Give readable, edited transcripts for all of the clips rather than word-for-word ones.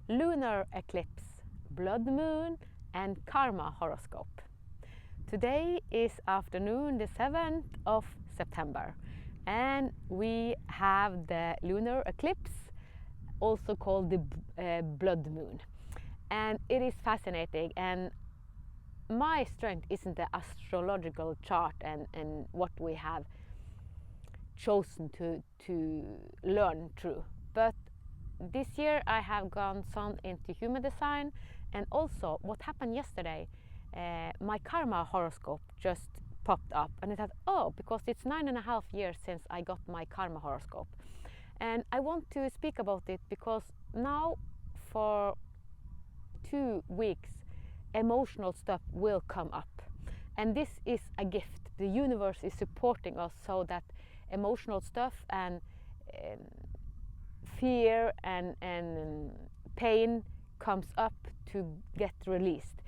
Lunar Eclipse, Blood Moon and Karma Horoscope. Today is afternoon the 7th of September and we have the Lunar Eclipse, also called the Blood Moon. And it is fascinating, and my strength isn't the astrological chart and what we have chosen to learn through, but this year I have gone some into human design, and also what happened yesterday, my karma horoscope just popped up, and I thought, oh, because it's 9.5 years since I got my karma horoscope, and I want to speak about it because now for 2 weeks emotional stuff will come up, and this is a gift. The universe is supporting us so that emotional stuff and fear and pain comes up to get released.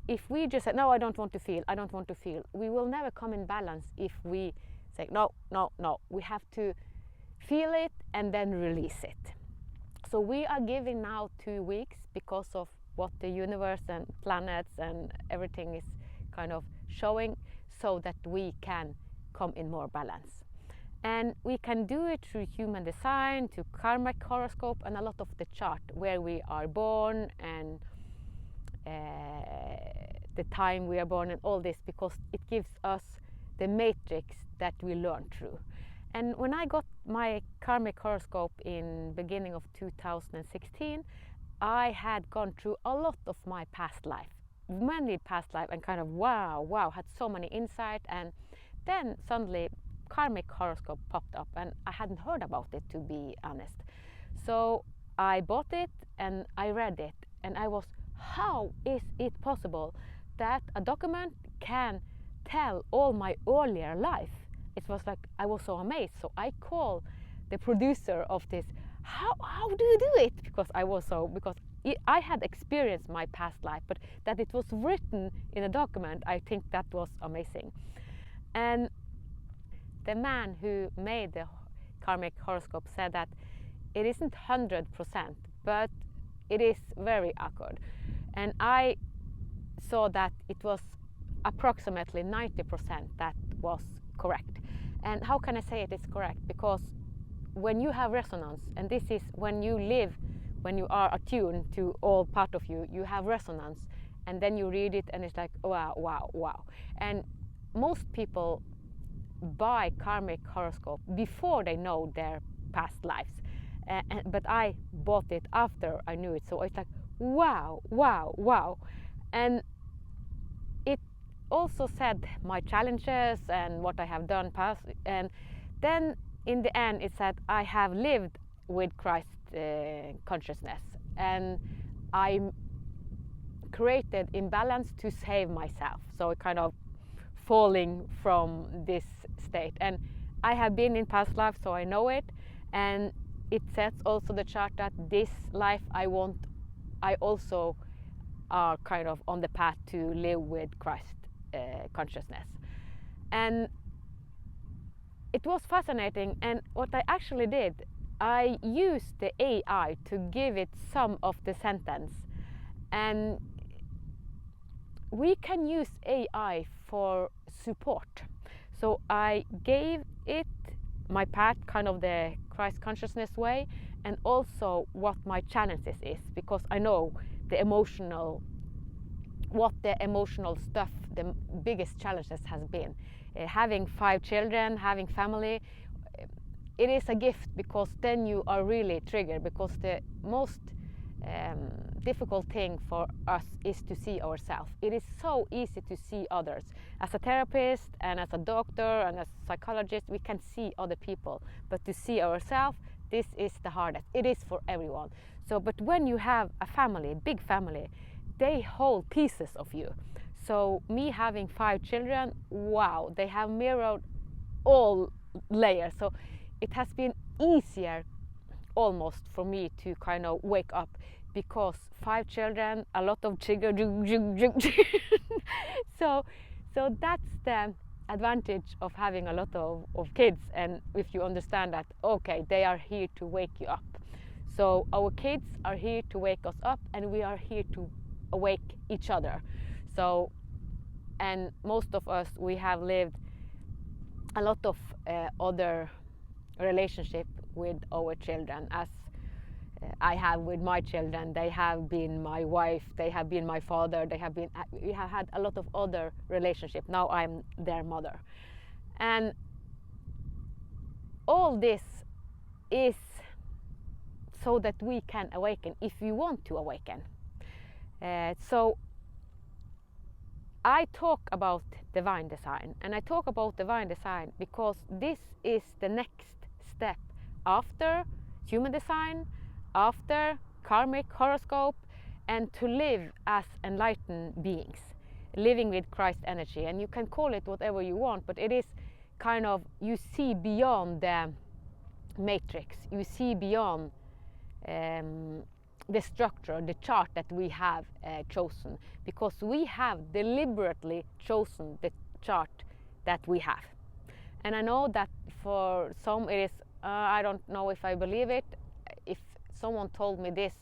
If we just say, no, I don't want to feel, we will never come in balance if we say, no, we have to feel it and then release it. So we are giving now 2 weeks because of what the universe and planets and everything is kind of showing, so that we can come in more balance. And we can do it through human design, to karmic horoscope, and a lot of the chart where we are born and the time we are born and all this, because it gives us the matrix that we learn through. And when I got my karmic horoscope in beginning of 2016, I had gone through a lot of my past life, many past life, and kind of wow, had so many insight. And then suddenly karmic horoscope popped up, and I hadn't heard about it, to be honest. So I bought it and I read it, and I was, how is it possible that a document can tell all my earlier life? It was like, I was so amazed. So I called the producer of this, how do you do it? Because I had experienced my past life, but that it was written in a document, I think that was amazing. And the man who made the karmic horoscope said that it isn't 100%, but it is very accurate. And I saw that it was approximately 90% that was correct. And how can I say it is correct? Because when you have resonance, and this is when you live, when you are attuned to all part of you, you have resonance, and then you read it and it's like, wow. And most people buy karmic horoscope before they know their past lives, but I bought it after I knew it, so it's like wow. And it also said my challenges and what I have done past, and then in the end it said I have lived with Christ consciousness, and I created imbalance to save myself, so it kind of falling from this state. And I have been in past life, so I know it, and it says also the chart that this life I also are kind of on the path to live with Christ consciousness. And it was fascinating, and what I actually did, I used the AI to give it some of the sentence, and we can use AI for support. So I gave it my path, kind of the Christ consciousness way, and also what my challenges is, because I know what the emotional stuff, the biggest challenges has been. Having 5 children, having family, it is a gift, because then you are really triggered, because the most difficult thing for us is to see ourselves. It is so easy to see others. As a therapist and as a doctor and as a psychologist, we can see other people, but to see ourselves, this is the hardest. It is for everyone. So, but when you have a family, big family, they hold pieces of you. So me having 5 children, wow, they have mirrored all layers. So it has been easier almost for me to kind of wake up, because 5 children, a lot of trigger. So that's the advantage of having a lot of kids, and if you understand that, okay, they are here to wake you up. So our kids are here to wake us up, and we are here to awake each other. So, and most of us, we have lived a lot of other relationship with our children, as I have with my children. They have been my wife, they have been my father, we have had a lot of other relationships. Now I'm their mother. And all this is so that we can awaken if we want to awaken. So I talk about divine design, and I talk about divine design because this is the next step after human design, after karmic horoscope, and to live as enlightened beings, living with Christ energy. And you can call it whatever you want, but it is kind of, you see beyond the matrix, you see beyond the structure, the chart that we have chosen, because we have deliberately chosen the chart that we have. And I know that for some it is, I don't know if I believe it. If someone told me this,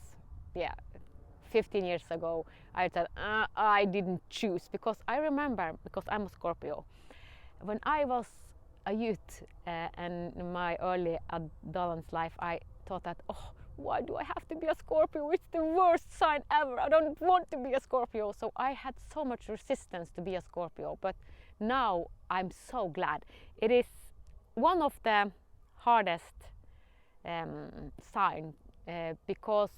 15 years ago, I said, I didn't choose, because I remember, because I'm a Scorpio, when I was a youth and in my early adolescence life, I thought that, why do I have to be a Scorpio? It's the worst sign ever. I don't want to be a Scorpio. So I had so much resistance to be a Scorpio. But now I'm so glad. It is one of the hardest signs because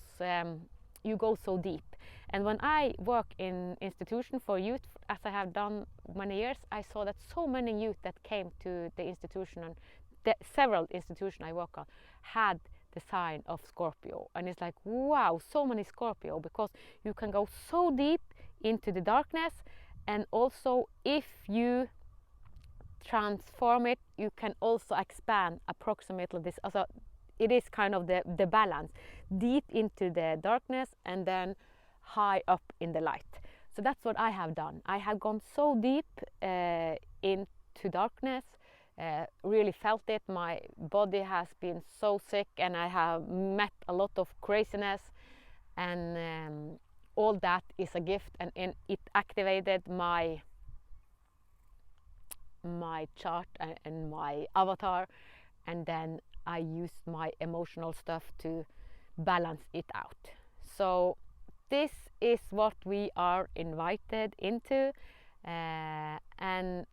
you go so deep. And when I work in institution for youth, as I have done many years, I saw that so many youth that came to the institution, and several institutions I work on, had the sign of Scorpio. And it's like, wow, so many Scorpio, because you can go so deep into the darkness, and also if you transform it, you can also expand approximately this. Also, it is kind of the balance, deep into the darkness and then high up in the light. So that's what I have done. I have gone so deep into darkness, really felt it. My body has been so sick, and I have met a lot of craziness, and all that is a gift, and it activated my chart and my avatar, and then I used my emotional stuff to balance it out. So this is what we are invited into, and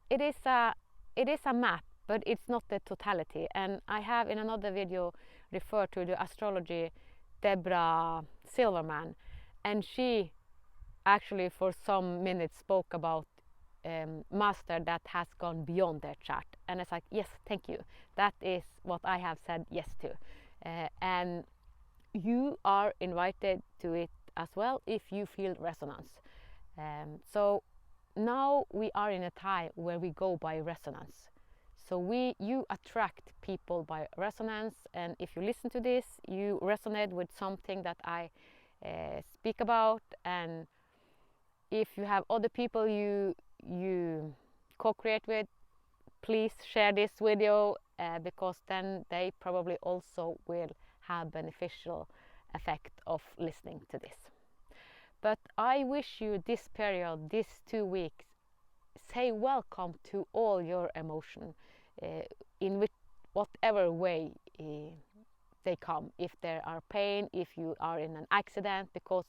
it is a map, but it's not the totality. And I have in another video referred to the astrology Deborah Silverman, and she actually for some minutes spoke about master that has gone beyond their chart. And it's like, yes, thank you. That is what I have said yes to. And you are invited to it as well if you feel resonance. So now we are in a time where we go by resonance. So you attract people by resonance, and if you listen to this, you resonate with something that I speak about. And if you have other people you co-create with, please share this video, because then they probably also will have beneficial effect of listening to this. But I wish you this period, these 2 weeks, say welcome to all your emotion, in whatever way they come. If there are pain, if you are in an accident, because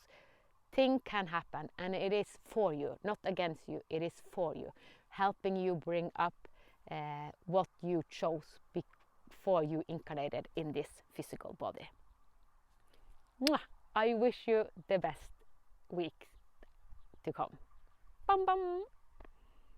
things can happen, and it is for you, not against you. It is for you, helping you bring up what you chose before you incarnated in this physical body. Mwah! I wish you the best week to come. Bum bum!